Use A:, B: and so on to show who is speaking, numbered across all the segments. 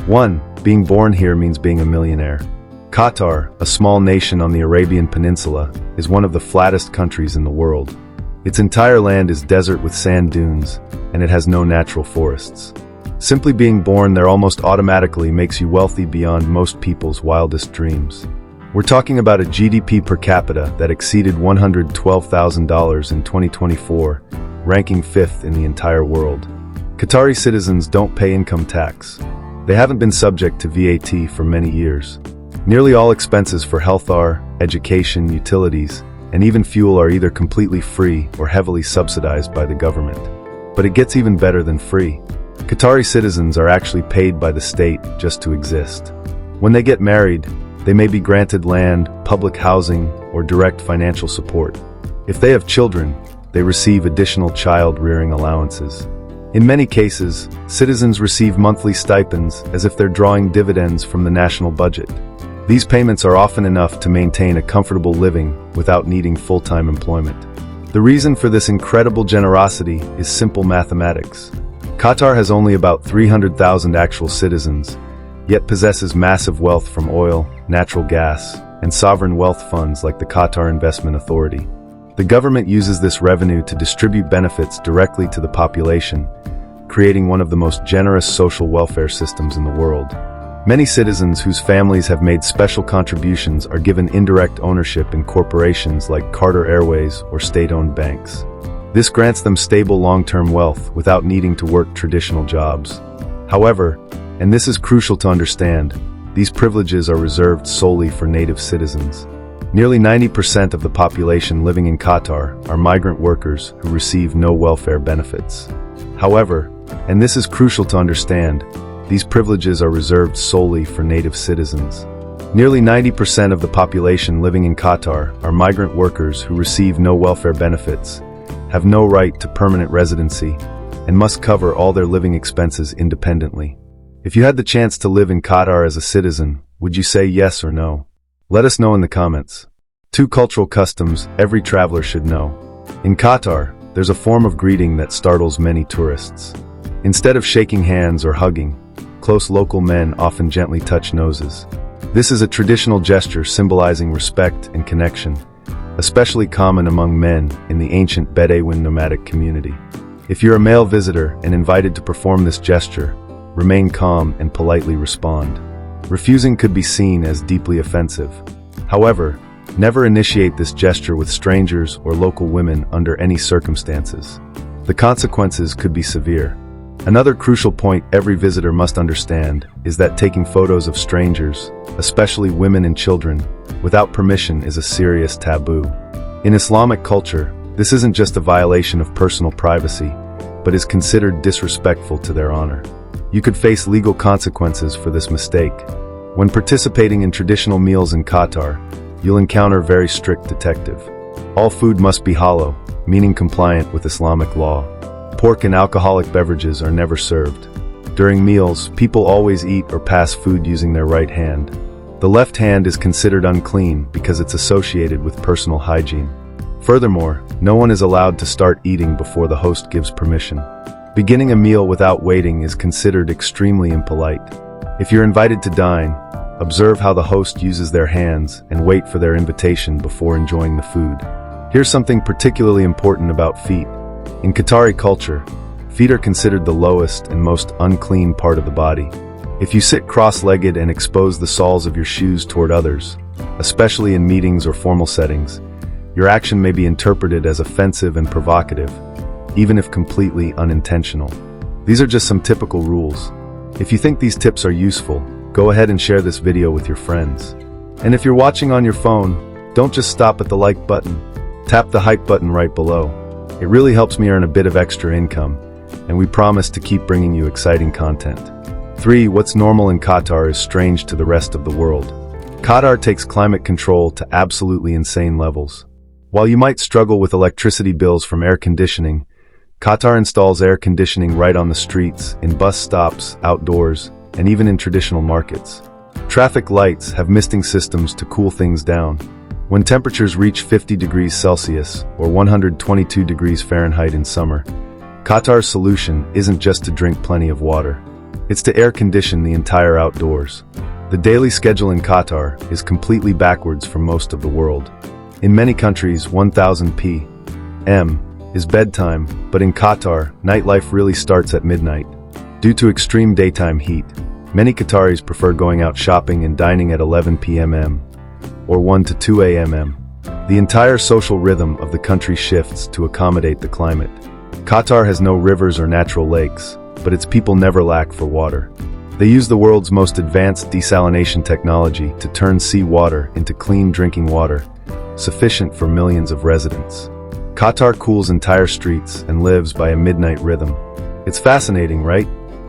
A: 1. Being born here means being a millionaire. Qatar, a small nation on the Arabian Peninsula, is one of the flattest countries in the world. Its entire land is desert with sand dunes, and it has no natural forests. Simply being born there almost automatically makes you wealthy beyond most people's wildest dreams. We're talking about a GDP per capita that exceeded $112,000 in 2024, ranking 5th in the entire world. Qatari citizens don't pay income tax. They haven't been subject to VAT for many years. Nearly all expenses for health, education, utilities, and even fuel are either completely free or heavily subsidized by the government. But it gets even better than free. Qatari citizens are actually paid by the state just to exist. When they get married, they may be granted land, public housing, or direct financial support. If they have children, they receive additional child-rearing allowances. In many cases, citizens receive monthly stipends as if they're drawing dividends from the national budget. These payments are often enough to maintain a comfortable living without needing full-time employment. The reason for this incredible generosity is simple mathematics. Qatar has only about 300,000 actual citizens, yet possesses massive wealth from oil, natural gas, and sovereign wealth funds like the Qatar Investment Authority. The government uses this revenue to distribute benefits directly to the population, creating one of the most generous social welfare systems in the world. Many citizens whose families have made special contributions are given indirect ownership in corporations like Qatar Airways or state-owned banks. This grants them stable long-term wealth without needing to work traditional jobs. However, and this is crucial to understand, these privileges are reserved solely for native citizens. Nearly 90% of the population living in Qatar are migrant workers who receive no welfare benefits. However, and this is crucial to understand, these privileges are reserved solely for native citizens. Nearly 90% of the population living in Qatar are migrant workers who receive no welfare benefits, have no right to permanent residency, and must cover all their living expenses independently. If you had the chance to live in Qatar as a citizen, would you say yes or no? Let us know in the comments. 2 cultural customs every traveler should know. In Qatar, there's a form of greeting that startles many tourists. Instead of shaking hands or hugging, close local men often gently touch noses. This is a traditional gesture symbolizing respect and connection, especially common among men in the ancient Bedouin nomadic community. If you're a male visitor and invited to perform this gesture, remain calm and politely respond. Refusing could be seen as deeply offensive. However, never initiate this gesture with strangers or local women under any circumstances. The consequences could be severe. Another crucial point every visitor must understand is that taking photos of strangers, especially women and children, without permission is a serious taboo. In Islamic culture, this isn't just a violation of personal privacy, but is considered disrespectful to their honor. You could face legal consequences for this mistake. When participating in traditional meals in Qatar, you'll encounter very strict detective. All food must be halal, meaning compliant with Islamic law. Pork and alcoholic beverages are never served. During meals, people always eat or pass food using their right hand. The left hand is considered unclean because it's associated with personal hygiene. Furthermore, no one is allowed to start eating before the host gives permission. Beginning a meal without waiting is considered extremely impolite. If you're invited to dine, observe how the host uses their hands and wait for their invitation before enjoying the food. Here's something particularly important about feet. In Qatari culture, feet are considered the lowest and most unclean part of the body. If you sit cross-legged and expose the soles of your shoes toward others, especially in meetings or formal settings, your action may be interpreted as offensive and provocative, even if completely unintentional. These are just some typical rules. If you think these tips are useful, go ahead and share this video with your friends. And if you're watching on your phone, don't just stop at the like button. Tap the hype button right below. It really helps me earn a bit of extra income, and we promise to keep bringing you exciting content. 3. What's normal in Qatar is strange to the rest of the world. Qatar takes climate control to absolutely insane levels. While you might struggle with electricity bills from air conditioning, Qatar installs air conditioning right on the streets, in bus stops, outdoors, and even in traditional markets. Traffic lights have misting systems to cool things down. When temperatures reach 50 degrees Celsius or 122 degrees Fahrenheit in summer, Qatar's solution isn't just to drink plenty of water. It's to air condition the entire outdoors. The daily schedule in Qatar is completely backwards from most of the world. In many countries, 1000 p.m. is bedtime, but in Qatar, nightlife really starts at midnight. Due to extreme daytime heat, many Qataris prefer going out shopping and dining at 11 p.m. or 1 to 2 a.m. The entire social rhythm of the country shifts to accommodate the climate. Qatar has no rivers or natural lakes, but its people never lack for water. They use the world's most advanced desalination technology to turn seawater into clean drinking water, sufficient for millions of residents. Qatar cools entire streets and lives by a midnight rhythm. It's fascinating, right?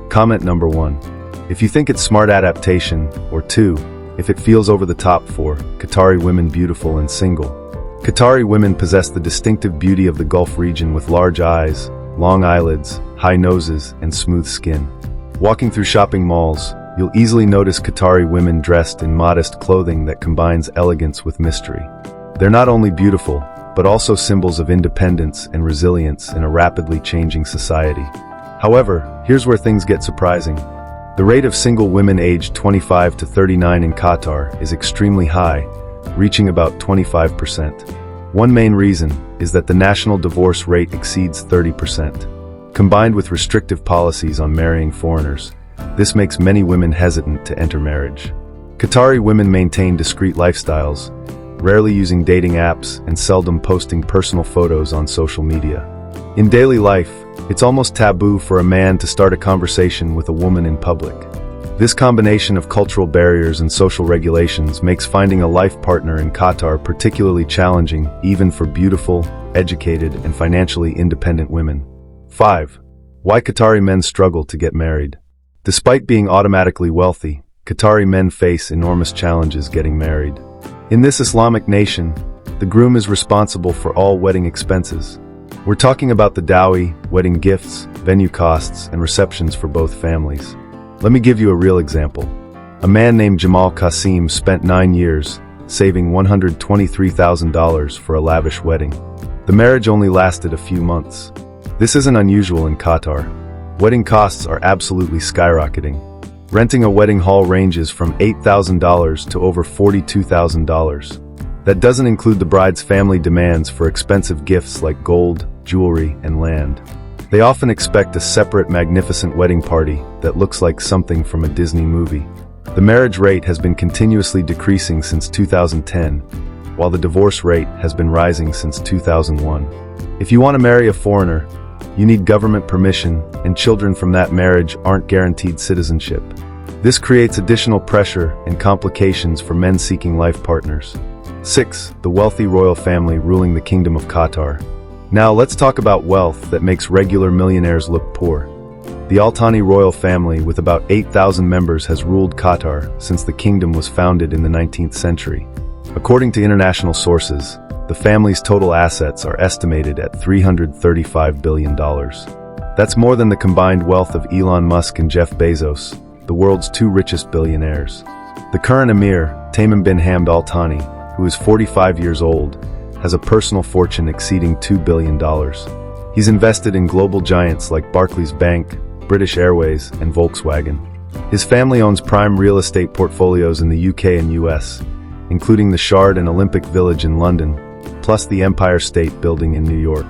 A: Comment number 1. If you think it's smart adaptation, or 2, if it feels over the top for Qatari women beautiful and single. Qatari women possess the distinctive beauty of the Gulf region with large eyes, long eyelids, high noses, and smooth skin. Walking through shopping malls, you'll easily notice Qatari women dressed in modest clothing that combines elegance with mystery. They're not only beautiful, but also symbols of independence and resilience in a rapidly changing society. However, here's where things get surprising. The rate of single women aged 25 to 39 in Qatar is extremely high, reaching about 25%. One main reason is that the national divorce rate exceeds 30%. Combined with restrictive policies on marrying foreigners, this makes many women hesitant to enter marriage. Qatari women maintain discreet lifestyles, rarely using dating apps and seldom posting personal photos on social media. In daily life, it's almost taboo for a man to start a conversation with a woman in public. This combination of cultural barriers and social regulations makes finding a life partner in Qatar particularly challenging, even for beautiful, educated, and financially independent women. 5. Why Qatari men struggle to get married. Despite being automatically wealthy, Qatari men face enormous challenges getting married. In this Islamic nation, the groom is responsible for all wedding expenses. We're talking about the dowry, wedding gifts, venue costs, and receptions for both families. Let me give you a real example. A man named Jamal Qasim spent 9 years, saving $123,000 for a lavish wedding. The marriage only lasted a few months. This isn't unusual in Qatar. Wedding costs are absolutely skyrocketing. Renting a wedding hall ranges from $8,000 to over $42,000. That doesn't include the bride's family demands for expensive gifts like gold, jewelry, and land. They often expect a separate, magnificent wedding party that looks like something from a Disney movie. The marriage rate has been continuously decreasing since 2010, while the divorce rate has been rising since 2001. If you want to marry a foreigner, you need government permission, and children from that marriage aren't guaranteed citizenship. This creates additional pressure and complications for men seeking life partners. 6. The wealthy royal family ruling the Kingdom of Qatar. Now let's talk about wealth that makes regular millionaires look poor. The Al Thani royal family, with about 8,000 members, has ruled Qatar since the kingdom was founded in the 19th century. According to international sources, the family's total assets are estimated at $335 billion. That's more than the combined wealth of Elon Musk and Jeff Bezos, the world's 2 richest billionaires. The current emir, Tamim bin Hamd Al Thani, who is 45 years old, has a personal fortune exceeding $2 billion. He's invested in global giants like Barclays Bank, British Airways, and Volkswagen. His family owns prime real estate portfolios in the UK and US, including the Shard and Olympic Village in London, plus the Empire State Building in New York.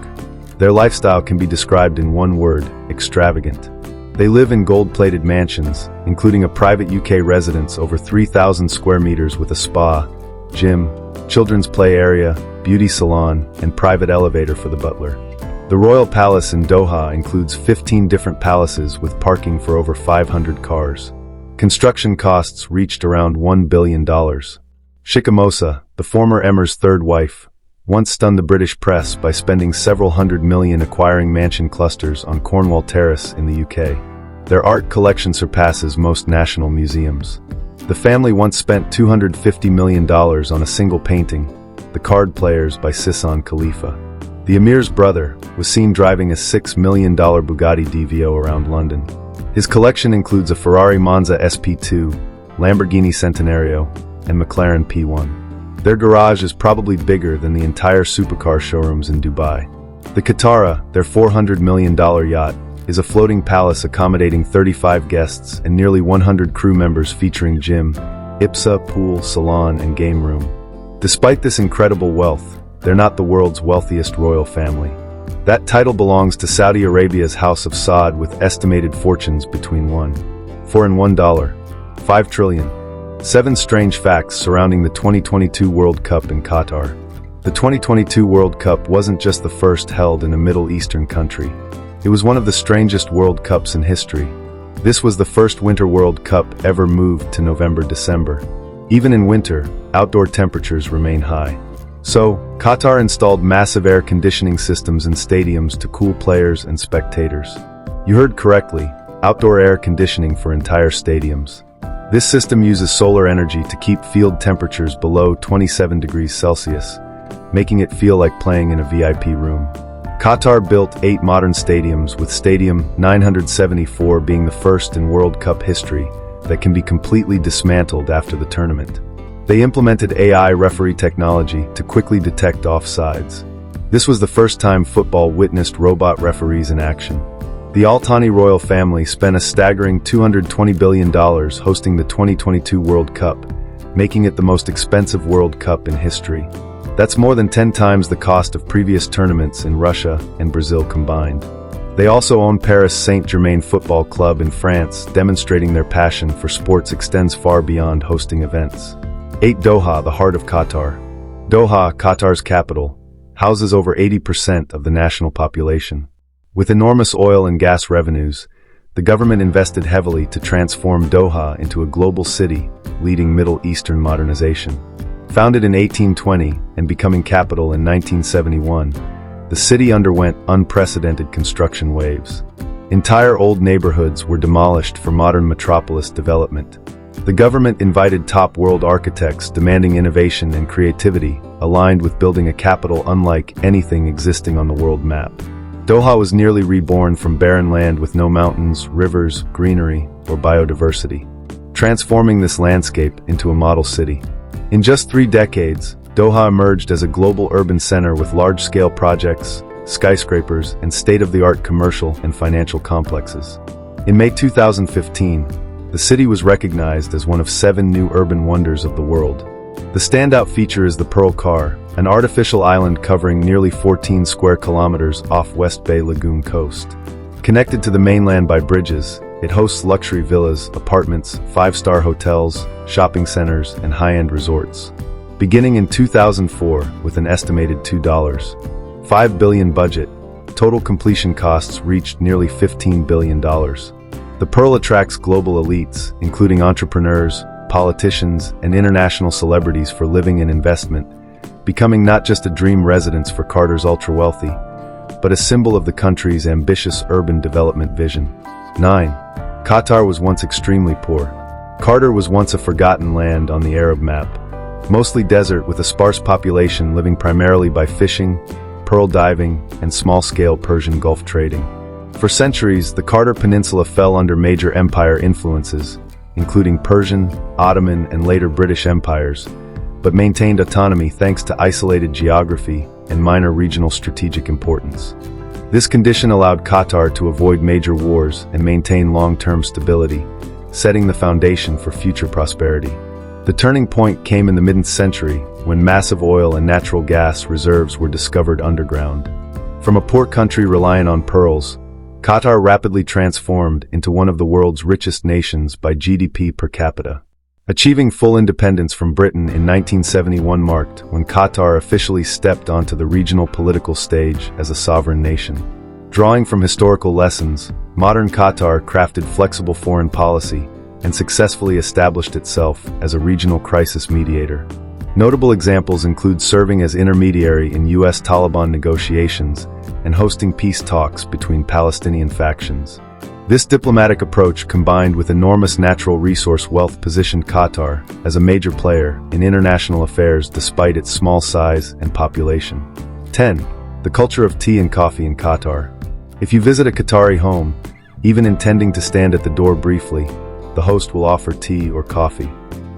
A: Their lifestyle can be described in one word: extravagant. They live in gold-plated mansions, including a private UK residence over 3,000 square meters with a spa, gym, children's play area, beauty salon, and private elevator for the butler. The Royal Palace in Doha includes 15 different palaces with parking for over 500 cars. Construction costs reached around $1 billion. Sheikha Mosa, the former emir's third wife, once stunned the British press by spending several $100 million acquiring mansion clusters on Cornwall Terrace in the UK. Their art collection surpasses most national museums. The family once spent $250 million on a single painting, The Card Players by Sisson Khalifa. The emir's brother was seen driving a $6 million Bugatti DVO around London. His collection includes a Ferrari Monza SP2, Lamborghini Centenario, and McLaren P1. Their garage is probably bigger than the entire supercar showrooms in Dubai. The Katara, their $400 million yacht, is a floating palace accommodating 35 guests and nearly 100 crew members featuring gym, IPSA, pool, salon, and game room. Despite this incredible wealth, they're not the world's wealthiest royal family. That title belongs to Saudi Arabia's House of Saud with estimated fortunes between $4 and $1, 5 trillion. 7 strange facts surrounding the 2022 World Cup in Qatar. The 2022 World Cup wasn't just the first held in a Middle Eastern country. It was one of the strangest World Cups in history. This was the first Winter World Cup ever moved to November-December. Even in winter, outdoor temperatures remain high. So, Qatar installed massive air conditioning systems in stadiums to cool players and spectators. You heard correctly, outdoor air conditioning for entire stadiums. This system uses solar energy to keep field temperatures below 27 degrees Celsius, making it feel like playing in a VIP room. Qatar built 8 modern stadiums, with Stadium 974 being the first in World Cup history that can be completely dismantled after the tournament. They implemented AI referee technology to quickly detect offsides. This was the first time football witnessed robot referees in action. The Al Thani royal family spent a staggering $220 billion hosting the 2022 World Cup, making it the most expensive World Cup in history. That's more than 10 times the cost of previous tournaments in Russia and Brazil combined. They also own Paris Saint-Germain Football Club in France, demonstrating their passion for sports extends far beyond hosting events. 8 Doha, the heart of Qatar. Doha, Qatar's capital, houses over 80% of the national population. With enormous oil and gas revenues, the government invested heavily to transform Doha into a global city, leading Middle Eastern modernization. Founded in 1820 and becoming capital in 1971, the city underwent unprecedented construction waves. Entire old neighborhoods were demolished for modern metropolis development. The government invited top world architects demanding innovation and creativity, aligned with building a capital unlike anything existing on the world map. Doha was nearly reborn from barren land with no mountains, rivers, greenery, or biodiversity, transforming this landscape into a model city. In just 3 decades, Doha emerged as a global urban center with large-scale projects, skyscrapers, and state-of-the-art commercial and financial complexes. In May 2015, the city was recognized as one of 7 new urban wonders of the world. The standout feature is the Pearl Car, an artificial island covering nearly 14 square kilometers off West Bay Lagoon coast. Connected to the mainland by bridges, it hosts luxury villas, apartments, 5-star hotels, shopping centers, and high-end resorts. Beginning in 2004 with an estimated $5 billion budget, total completion costs reached nearly $15 billion. The Pearl attracts global elites, including entrepreneurs, politicians, and international celebrities for living and investment, becoming not just a dream residence for Qatar's ultra-wealthy, but a symbol of the country's ambitious urban development vision. 9. Qatar was once extremely poor. Qatar was once a forgotten land on the Arab map, mostly desert with a sparse population living primarily by fishing, pearl diving, and small-scale Persian Gulf trading. For centuries, the Qatar Peninsula fell under major empire influences, including Persian, Ottoman, and later British empires, but maintained autonomy thanks to isolated geography and minor regional strategic importance. This condition allowed Qatar to avoid major wars and maintain long-term stability, setting the foundation for future prosperity. The turning point came in the mid-century, when massive oil and natural gas reserves were discovered underground. From a poor country reliant on pearls, Qatar rapidly transformed into one of the world's richest nations by GDP per capita. Achieving full independence from Britain in 1971 marked when Qatar officially stepped onto the regional political stage as a sovereign nation. Drawing from historical lessons, modern Qatar crafted flexible foreign policy and successfully established itself as a regional crisis mediator. Notable examples include serving as intermediary in U.S. Taliban negotiations and hosting peace talks between Palestinian factions. This diplomatic approach, combined with enormous natural resource wealth, positioned Qatar as a major player in international affairs despite its small size and population. 10. The culture of tea and coffee in Qatar. If you visit a Qatari home, even intending to stand at the door briefly, the host will offer tea or coffee.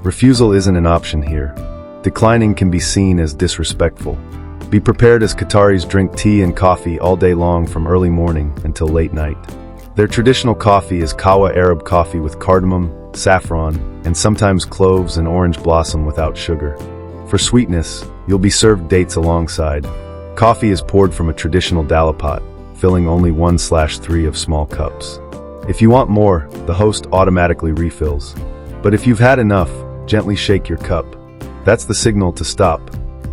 A: Refusal isn't an option here. Declining can be seen as disrespectful. Be prepared, as Qataris drink tea and coffee all day long from early morning until late night. Their traditional coffee is Qawa Arab coffee with cardamom, saffron, and sometimes cloves and orange blossom without sugar. For sweetness, you'll be served dates alongside. Coffee is poured from a traditional dalapot, filling only 1/3 of small cups. If you want more, the host automatically refills. But if you've had enough, gently shake your cup. That's the signal to stop.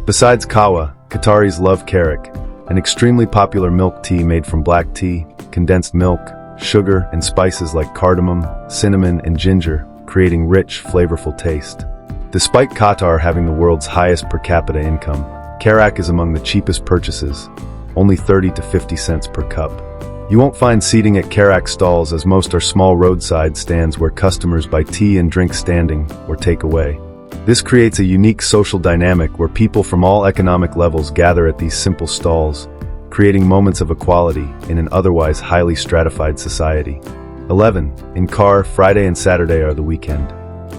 A: Besides Qawa, Qataris love Karak, an extremely popular milk tea made from black tea, condensed milk, sugar, and spices like cardamom, cinnamon, and ginger, creating rich, flavorful taste. Despite Qatar having the world's highest per capita income, Karak is among the cheapest purchases, only 30 to 50 cents per cup. You won't find seating at Karak stalls, as most are small roadside stands where customers buy tea and drink standing or take away. This creates a unique social dynamic where people from all economic levels gather at these simple stalls, creating moments of equality in an otherwise highly stratified society. 11. In Qatar, Friday and Saturday are the weekend.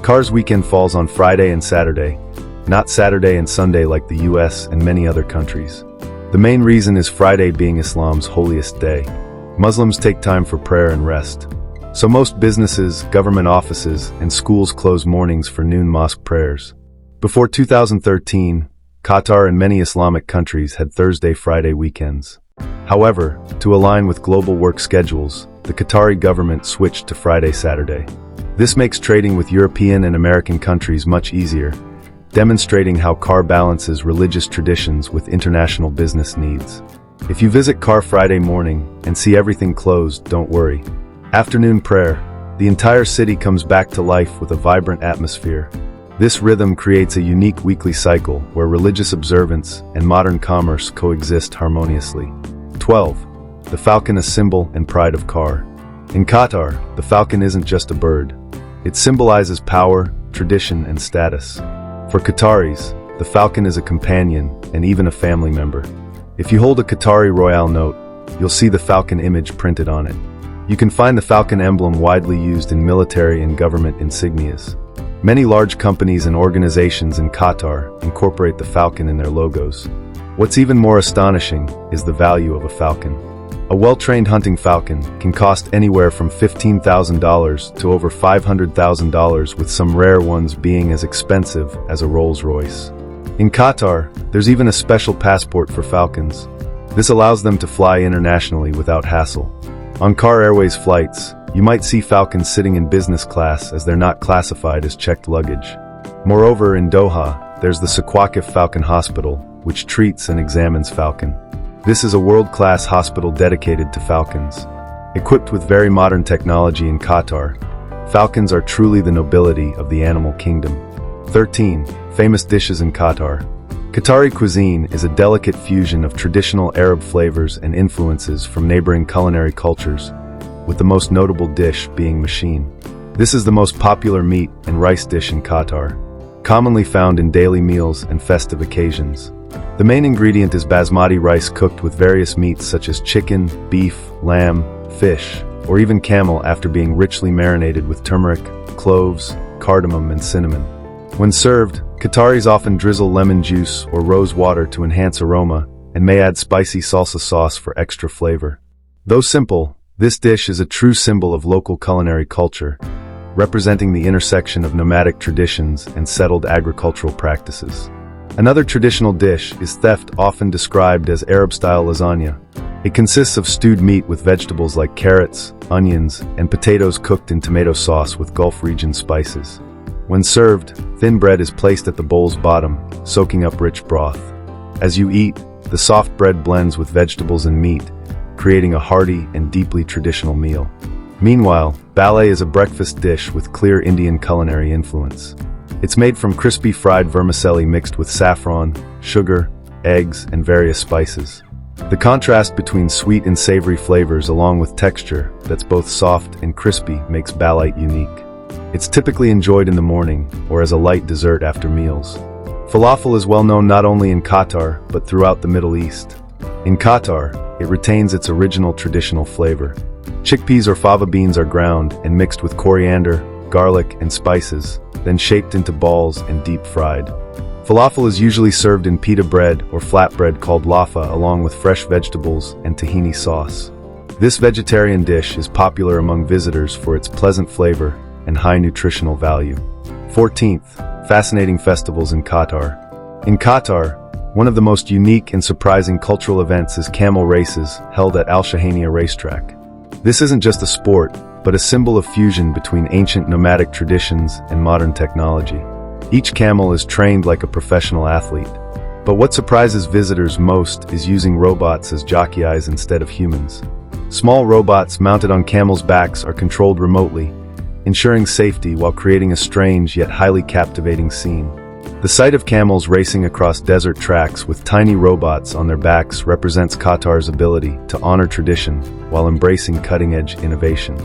A: Qatar's weekend falls on Friday and Saturday, not Saturday and Sunday like the US and many other countries. The main reason is Friday being Islam's holiest day. Muslims take time for prayer and rest. So most businesses, government offices, and schools close mornings for noon mosque prayers. Before 2013, Qatar and many Islamic countries had Thursday-Friday weekends. However, to align with global work schedules, the Qatari government switched to Friday-Saturday. This makes trading with European and American countries much easier, demonstrating how Qatar balances religious traditions with international business needs. If you visit Qatar Friday morning and see everything closed, don't worry. Afternoon prayer, the entire city comes back to life with a vibrant atmosphere. This rhythm creates a unique weekly cycle where religious observance and modern commerce coexist harmoniously. 12. The falcon, a symbol and pride of Qatar. In Qatar, the falcon isn't just a bird. It symbolizes power, tradition, and status. For Qataris, the falcon is a companion and even a family member. If you hold a Qatari Royale note, you'll see the falcon image printed on it. You can find the falcon emblem widely used in military and government insignias. Many large companies and organizations in Qatar incorporate the falcon in their logos. What's even more astonishing is the value of a falcon. A well-trained hunting falcon can cost anywhere from $15,000 to over $500,000, with some rare ones being as expensive as a Rolls-Royce. In Qatar, there's even a special passport for falcons. This allows them to fly internationally without hassle. On Qatar Airways flights, you might see falcons sitting in business class as they're not classified as checked luggage. Moreover, in Doha, there's the Souq Waqif Falcon Hospital, which treats and examines falcon. This is a world-class hospital dedicated to falcons. Equipped with very modern technology in Qatar, falcons are truly the nobility of the animal kingdom. 13. Famous dishes in Qatar. Qatari cuisine is a delicate fusion of traditional Arab flavors and influences from neighboring culinary cultures, with the most notable dish being machine. This is the most popular meat and rice dish in Qatar, commonly found in daily meals and festive occasions. The main ingredient is basmati rice cooked with various meats such as chicken, beef, lamb, fish, or even camel after being richly marinated with turmeric, cloves, cardamom, and cinnamon. When served, Qataris often drizzle lemon juice or rose water to enhance aroma and may add spicy salsa sauce for extra flavor. Though simple, this dish is a true symbol of local culinary culture, representing the intersection of nomadic traditions and settled agricultural practices. Another traditional dish is theft, often described as Arab-style lasagna. It consists of stewed meat with vegetables like carrots, onions, and potatoes cooked in tomato sauce with Gulf region spices. When served, thin bread is placed at the bowl's bottom, soaking up rich broth. As you eat, the soft bread blends with vegetables and meat, creating a hearty and deeply traditional meal. Meanwhile, ballet is a breakfast dish with clear Indian culinary influence. It's made from crispy fried vermicelli mixed with saffron, sugar, eggs, and various spices. The contrast between sweet and savory flavors along with texture that's both soft and crispy makes ballet unique. It's typically enjoyed in the morning or as a light dessert after meals. Falafel is well known not only in Qatar, but throughout the Middle East. In Qatar, it retains its original traditional flavor. Chickpeas or fava beans are ground and mixed with coriander, garlic, and spices, then shaped into balls and deep fried. Falafel is usually served in pita bread or flatbread called lafa along with fresh vegetables and tahini sauce. This vegetarian dish is popular among visitors for its pleasant flavor and high nutritional value. 14th, fascinating festivals in Qatar. In Qatar, one of the most unique and surprising cultural events is camel races held at Al Shahania racetrack. This isn't just a sport, but a symbol of fusion between ancient nomadic traditions and modern technology. Each camel is trained like a professional athlete. But what surprises visitors most is using robots as jockey eyes instead of humans. Small robots mounted on camels' backs are controlled remotely, ensuring safety while creating a strange yet highly captivating scene. The sight of camels racing across desert tracks with tiny robots on their backs represents Qatar's ability to honor tradition while embracing cutting-edge innovation.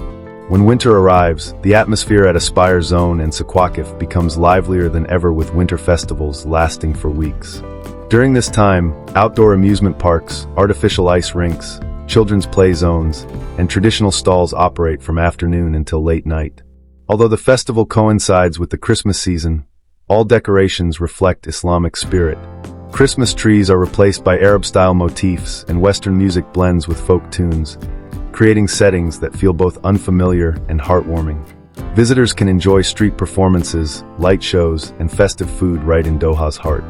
A: When winter arrives, the atmosphere at Aspire Zone and Souq Waqif becomes livelier than ever with winter festivals lasting for weeks. During this time, outdoor amusement parks, artificial ice rinks, children's play zones, and traditional stalls operate from afternoon until late night. Although the festival coincides with the Christmas season, all decorations reflect Islamic spirit. Christmas trees are replaced by Arab-style motifs and Western music blends with folk tunes, creating settings that feel both unfamiliar and heartwarming. Visitors can enjoy street performances, light shows, and festive food right in Doha's heart.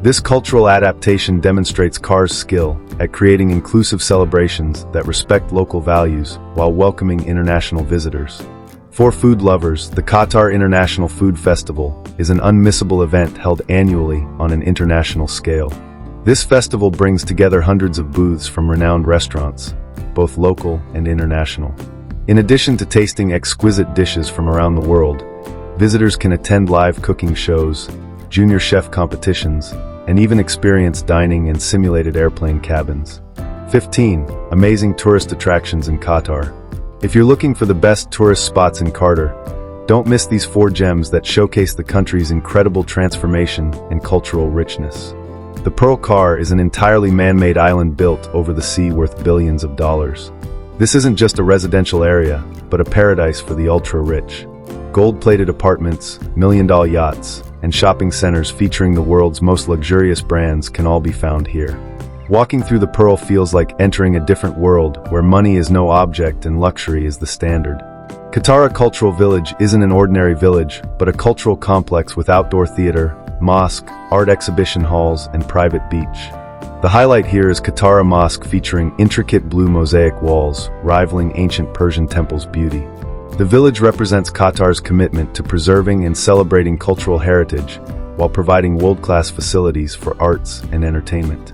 A: This cultural adaptation demonstrates Qatar's skill at creating inclusive celebrations that respect local values while welcoming international visitors. For food lovers, the Qatar International Food Festival is an unmissable event held annually on an international scale. This festival brings together hundreds of booths from renowned restaurants, both local and international. In addition to tasting exquisite dishes from around the world, visitors can attend live cooking shows, junior chef competitions, and even experience dining in simulated airplane cabins. 15. Amazing tourist attractions in Qatar. If you're looking for the best tourist spots in Qatar, don't miss these 4 gems that showcase the country's incredible transformation and cultural richness. The Pearl Car is an entirely man-made island built over the sea worth billions of dollars. This isn't just a residential area, but a paradise for the ultra-rich. Gold-plated apartments, million-dollar yachts, and shopping centers featuring the world's most luxurious brands can all be found here. Walking through the Pearl feels like entering a different world where money is no object and luxury is the standard. Katara Cultural Village isn't an ordinary village, but a cultural complex with outdoor theater, mosque, art exhibition halls, and private beach. The highlight here is Katara Mosque featuring intricate blue mosaic walls, rivaling ancient Persian temples' beauty. The village represents Qatar's commitment to preserving and celebrating cultural heritage while providing world-class facilities for arts and entertainment.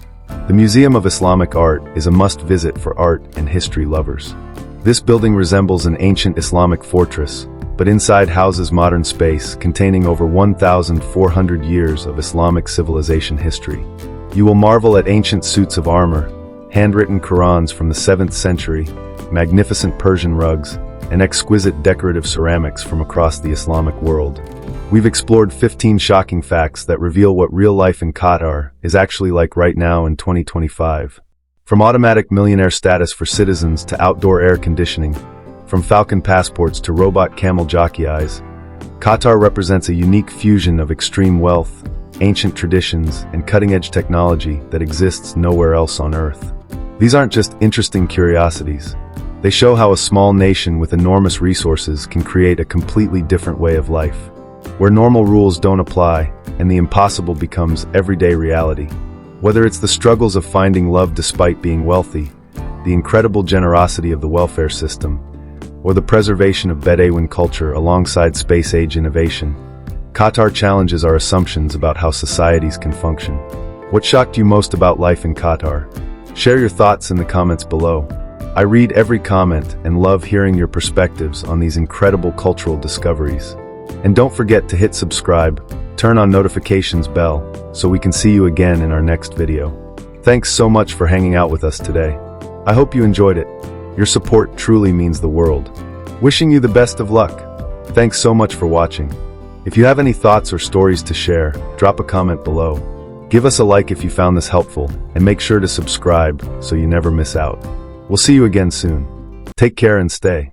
A: The Museum of Islamic Art is a must-visit for art and history lovers. This building resembles an ancient Islamic fortress, but inside houses modern space containing over 1,400 years of Islamic civilization history. You will marvel at ancient suits of armor, handwritten Qurans from the 7th century, magnificent Persian rugs, and exquisite decorative ceramics from across the Islamic world. We've explored 15 shocking facts that reveal what real life in Qatar is actually like right now in 2025. From automatic millionaire status for citizens to outdoor air conditioning, from Falcon passports to robot camel jockey eyes, Qatar represents a unique fusion of extreme wealth, ancient traditions, and cutting-edge technology that exists nowhere else on Earth. These aren't just interesting curiosities. They show how a small nation with enormous resources can create a completely different way of life, where normal rules don't apply and the impossible becomes everyday reality. Whether it's the struggles of finding love despite being wealthy, the incredible generosity of the welfare system, or the preservation of Bedouin culture alongside space-age innovation, Qatar challenges our assumptions about how societies can function. What shocked you most about life in Qatar? Share your thoughts in the comments below. I read every comment and love hearing your perspectives on these incredible cultural discoveries. And don't forget to hit subscribe, turn on notifications bell, so we can see you again in our next video. Thanks so much for hanging out with us today. I hope you enjoyed it. Your support truly means the world. Wishing you the best of luck. Thanks so much for watching. If you have any thoughts or stories to share, drop a comment below. Give us a like if you found this helpful, and make sure to subscribe so you never miss out. We'll see you again soon. Take care and stay.